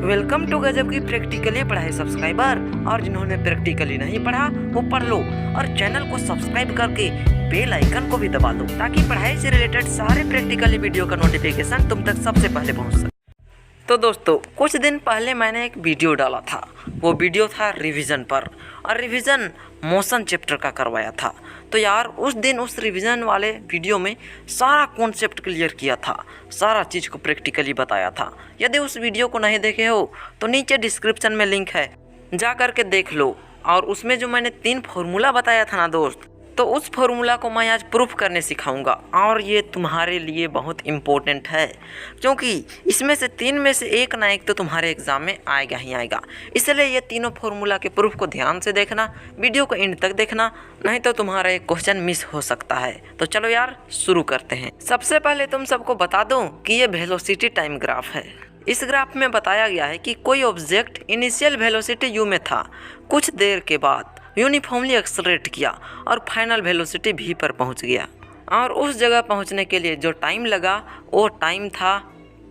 Welcome to गजब की practically पढ़ाई सब्सक्राइबर। और जिन्होंने प्रैक्टिकली नहीं पढ़ा वो पढ़ लो और चैनल को सब्सक्राइब करके बेल आइकन को भी दबा दो ताकि पढ़ाई से रिलेटेड सारे प्रैक्टिकली वीडियो का नोटिफिकेशन तुम तक सबसे पहले पहुंच सके। तो दोस्तों, कुछ दिन पहले मैंने एक वीडियो डाला था। वो वीडियो था रिवीजन पर, और रिवीजन मोशन चैप्टर का करवाया था। तो यार उस दिन उस रिवीजन वाले वीडियो में सारा कॉन्सेप्ट क्लियर किया था, सारा चीज़ को प्रैक्टिकली बताया था। यदि उस वीडियो को नहीं देखे हो तो नीचे डिस्क्रिप्शन में लिंक है, जा कर के देख लो। और उसमें जो मैंने 3 फार्मूला बताया था ना दोस्त, तो उस फार्मूला को मैं आज प्रूफ करने सिखाऊंगा। और ये तुम्हारे लिए बहुत इम्पोर्टेंट है, क्योंकि इसमें से 3 में से एक ना एक तो तुम्हारे एग्जाम में आएगा ही आएगा। इसलिए ये तीनों फार्मूला के प्रूफ को ध्यान से देखना, वीडियो को एंड तक देखना, नहीं तो तुम्हारा एक क्वेश्चन मिस हो सकता है। तो चलो यार शुरू करते हैं। सबसे पहले तुम सबको बता दूं कि ये वेलोसिटी टाइम ग्राफ है। इस ग्राफ में बताया गया है कि कोई ऑब्जेक्ट इनिशियल वेलोसिटी यू में था, कुछ देर के बाद यूनिफॉर्मली एक्सेलरेट किया और फाइनल वेलोसिटी v पर पहुंच गया। और उस जगह पहुंचने के लिए जो टाइम लगा वो टाइम था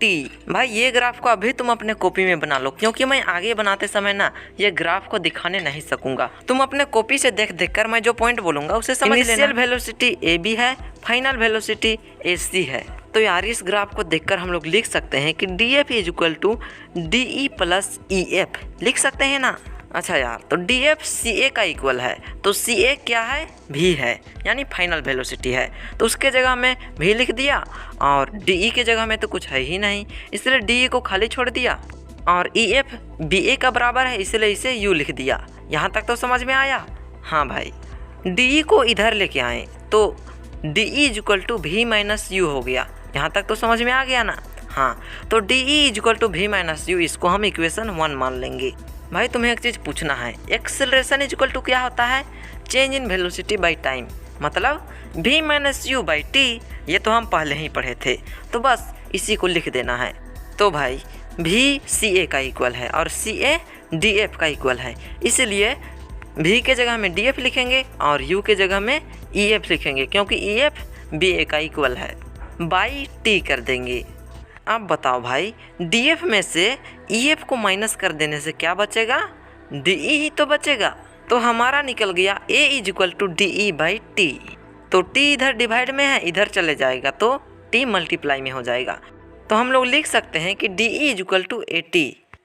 t। भाई ये ग्राफ को अभी तुम अपने कॉपी में बना लो, क्योंकि मैं आगे बनाते समय ना ये ग्राफ को दिखाने नहीं सकूंगा। तुम अपने कॉपी से देख देख कर मैं जो पॉइंट बोलूंगा उसे समझ लेना। इनिशियल वेलोसिटी ab है, फाइनल वेलोसिटी ac है। तो यार इस ग्राफ को देखकर हम लोग लिख सकते हैं कि df is equal to de plus ef लिख सकते हैं ना। अच्छा यार, तो df ca का इक्वल है, तो ca क्या है? v है, यानी फाइनल वेलोसिटी है। तो उसके जगह में v लिख दिया, और de के जगह में तो कुछ है ही नहीं, इसलिए de को खाली छोड़ दिया। और ef ba का बराबर है, इसलिए इसे u लिख दिया। यहाँ तक तो समझ में आया? हाँ भाई, de को इधर लेके आए तो de is equal to v minus u हो गया। यहाँ तक तो समझ में आ गया ना? हाँ, तो de is equal to v minus u, इसको हम इक्वेशन 1 मान लेंगे। भाई तुम्हें एक चीज़ पूछना है, एक्सेलरेशन इज इक्वल टू क्या होता है? Change in velocity by time, मतलब v minus you by T. ये तो हम पहले ही पढ़े थे, तो बस इसी को लिख देना है। तो भाई v ca का इक्वल है और ca df का इक्वल है, इसलिए v के जगह में df लिखेंगे और u के जगह में ef लिखेंगे, क्योंकि ef ba का इक्वल है। बाई t कर देंगे। अब बताओ भाई, df में से ef को माइनस कर देने से क्या बचेगा? de ही तो बचेगा। तो हमारा निकल गया a is equal to de by T. तो t इधर डिवाइड में है, इधर चले जाएगा तो t मल्टीप्लाई में हो जाएगा। तो हम लोग लिख सकते हैं कि de is equal to at।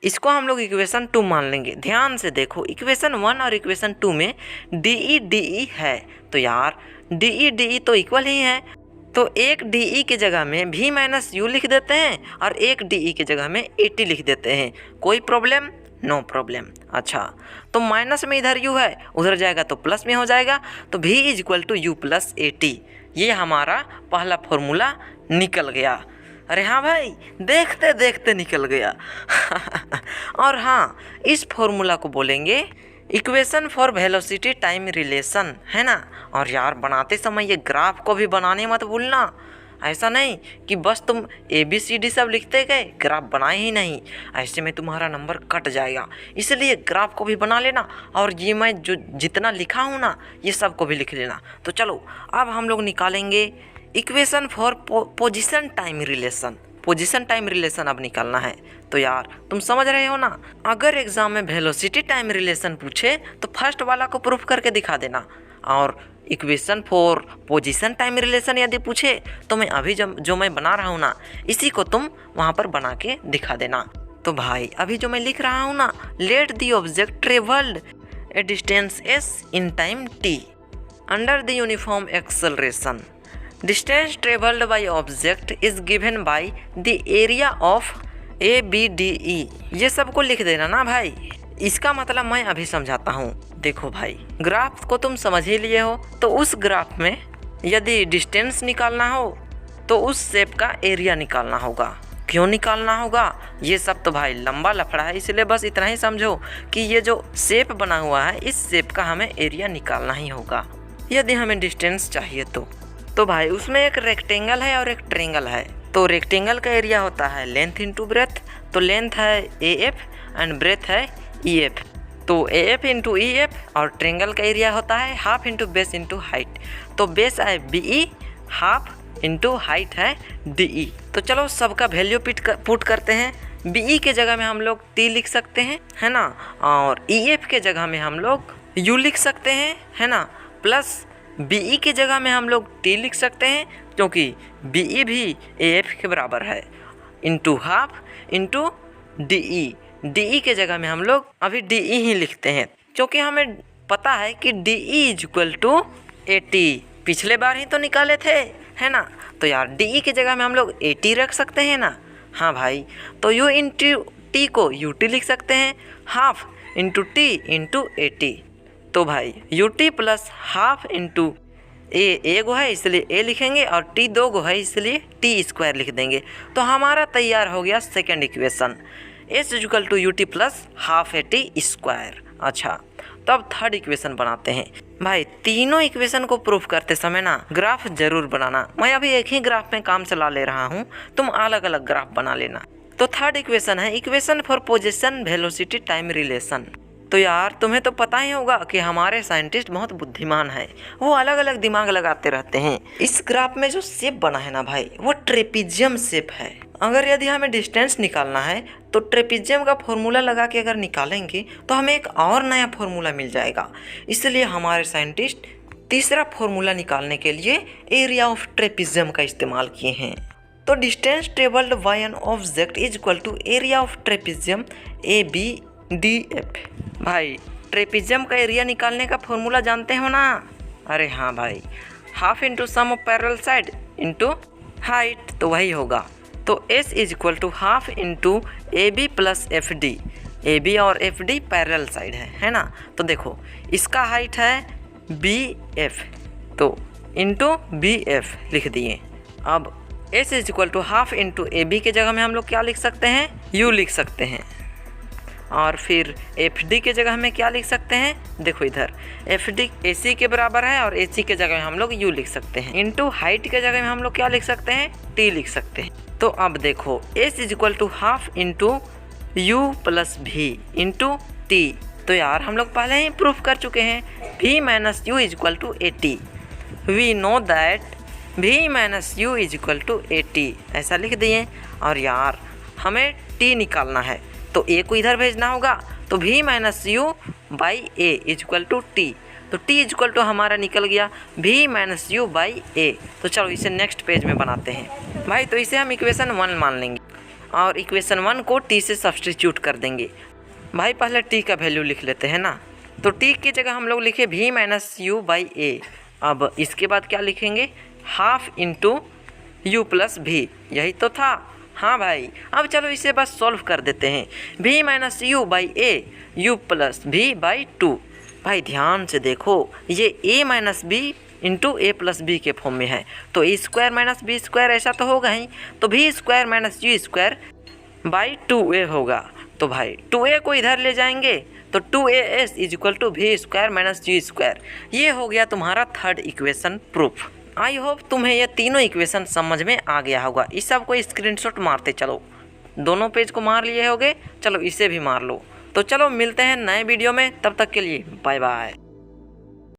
इसको हम लोग इक्वेशन 2 मान लेंगे। ध्यान से देखो, इक्वेशन 1 और इक्वेशन 2 में de है, तो यार de तो इक्वल ही है। तो एक de के जगह में v माइनस यू लिख देते हैं और एक de के जगह में at लिख देते हैं। कोई प्रॉब्लम? No problem. अच्छा, तो माइनस में इधर u है, उधर जाएगा तो प्लस में हो जाएगा। तो v is equal to U plus at। ये हमारा पहला फॉर्मूला निकल गया। अरे हाँ भाई, देखते देखते निकल गया। और हाँ, इस फॉर्मूला को बोलेंगे equation for velocity time relation, है ना। और यार बनाते समय ये ग्राफ को भी बनाने मत भूलना। ऐसा नहीं कि बस तुम ABCD सब लिखते गए, ग्राफ बनाए ही नहीं, ऐसे में तुम्हारा नंबर कट जाएगा। इसलिए ग्राफ को भी बना लेना, और ये मैं जो जितना लिखा हूँ ना ये सब को भी लिख लेना। तो चलो अब हम लोग निकालेंगे equation for position time relation. Position time relation अब निकालना है। तो यार तुम समझ रहे हो ना, अगर एग्जाम में वेलोसिटी टाइम रिलेशन पूछे तो फर्स्ट वाला को प्रूफ करके दिखा देना, और equation for position time relation यदि पूछे तो मैं अभी जो मैं बना रहा हूँ ना, इसी को तुम वहाँ पर बना के दिखा देना। तो भाई अभी जो मैं लिख रहा हूँ ना, let the object travelled A distance s in time t under the uniform acceleration. Distance traveled by object is given by the area of ABDE। ये सबको लिख देना ना भाई। इसका मतलब मैं अभी समझाता हूँ। देखो भाई, ग्राफ को तुम समझ ही लिए हो, तो उस ग्राफ में यदि डिस्टेंस निकालना हो तो उस शेप का एरिया निकालना होगा। क्यों निकालना होगा ये सब तो भाई लंबा लफड़ा है, इसलिए बस इतना ही समझो कि ये जो शेप बना हुआ है इस शेप का हमें एरिया निकालना ही होगा यदि हमें डिस्टेंस चाहिए तो भाई उसमें एक रेक्टेंगल है और एक ट्रेंगल है। तो रेक्टेंगल का एरिया होता है लेंथ इंटू ब्रेथ, तो लेंथ है AF एंड ब्रेथ है EF। तो AF इंटू EF, और ट्रेंगल का एरिया होता है half into base into height. तो बेस है BE, हाफ इंटू हाइट है DE। तो चलो सबका वैल्यू पुट करते हैं। BE के जगह में हम लोग T लिख सकते हैं, है ना, और EF के जगह में हम लोग U लिख सकते हैं, है ना, प्लस BE की जगह में हम लोग T लिख सकते हैं क्योंकि BE भी AF के बराबर है, इंटू हाफ इंटू DE के जगह में हम लोग अभी DE ही लिखते हैं क्योंकि हमें पता है कि DE इज इक्वल टू 80, पिछले बार ही तो निकाले थे, है ना। तो यार DE की जगह में हम लोग 80 रख सकते हैं ना। हाँ भाई, तो U इंटू T को UT लिख सकते हैं, हाफ इंटू T इंटू 80। तो भाई UT प्लस हाफ इंटू ए गो है इसलिए ए लिखेंगे और T 2 गो है इसलिए T स्क्वायर लिख देंगे। तो हमारा तैयार हो गया second equation, S equal to UT plus half AT square. अच्छा, तब थर्ड इक्वेशन बनाते हैं। भाई तीनों इक्वेशन को प्रूफ करते समय ना ग्राफ जरूर बनाना। मैं अभी एक ही ग्राफ में काम चला ले रहा हूँ, तुम अलग अलग ग्राफ बना लेना। तो थर्ड इक्वेशन है equation for position velocity time relation. तो यार तुम्हें तो पता ही होगा कि हमारे साइंटिस्ट बहुत बुद्धिमान है, वो अलग अलग दिमाग लगाते रहते हैं। इस ग्राफ में जो शेप बना है ना भाई, वो ट्रेपीजियम शेप है। अगर यदि हमें डिस्टेंस निकालना है तो ट्रेपीजियम का फॉर्मूला लगा के अगर निकालेंगे तो हमें एक और नया फॉर्मूला मिल जाएगा। इसलिए हमारे साइंटिस्ट तीसरा फॉर्मूला निकालने के लिए एरिया ऑफ ट्रेपीजियम का इस्तेमाल किए हैं। तो distance travelled by an object is equal to area of trapezium ABDF। भाई ट्रेपीजियम का एरिया निकालने का फॉर्मूला जानते हो ना? अरे हाँ भाई, half into sum of parallel side into height, तो वही होगा। तो S is equal to half into AB plus FD। AB और FD पैरेलल साइड है ना। तो देखो इसका हाइट है BF, तो इंटू BF लिख दिए। अब S is equal to half into AB के जगह में हम लोग क्या लिख सकते हैं, U लिख सकते हैं। और फिर FD के जगह में क्या लिख सकते हैं, देखो इधर FD AC के बराबर है और AC के जगह में हम लोग U लिख सकते हैं। इंटू हाइट के जगह में हम लोग क्या लिख सकते हैं, T लिख सकते हैं। तो अब देखो S is equal to half into U plus V into T। तो यार हम लोग पहले ही प्रूफ कर चुके हैं, V minus U is equal to 80। We know that V minus U is equal to 80, ऐसा लिख दिए। और यार हमें T निकालना है तो A को इधर भेजना होगा, तो V minus U by A is equal to T। तो T इज इक्वल टू हमारा निकल गया V minus U by A। तो चलो इसे नेक्स्ट पेज में बनाते हैं भाई। तो इसे हम इक्वेशन 1 मान लेंगे और इक्वेशन 1 को T से सब्सटीट्यूट कर देंगे। भाई पहले T का वैल्यू लिख लेते हैं ना। तो T की जगह हम लोग लिखे V minus U by A। अब इसके बाद क्या लिखेंगे, half into U plus V, यही तो था। हाँ भाई, अब चलो इसे बस सॉल्व कर देते हैं। V minus U by A U plus V by 2। भाई ध्यान से देखो, ये A minus B into A plus B के फॉर्म में है, तो A square minus B square ऐसा तो होगा ही। तो V square minus U square by 2A होगा। तो भाई 2A को इधर ले जाएंगे तो 2AS is equal to V square minus U square. ये हो गया तुम्हारा third equation proof. I hope तुम्हें ये तीनों इक्वेशन समझ में आ गया होगा। इस सब को स्क्रीनशॉट मारते चलो, दोनों पेज को मार लिए होगे, चलो इसे भी मार लो। तो चलो मिलते हैं नए वीडियो में, तब तक के लिए बाय बाय।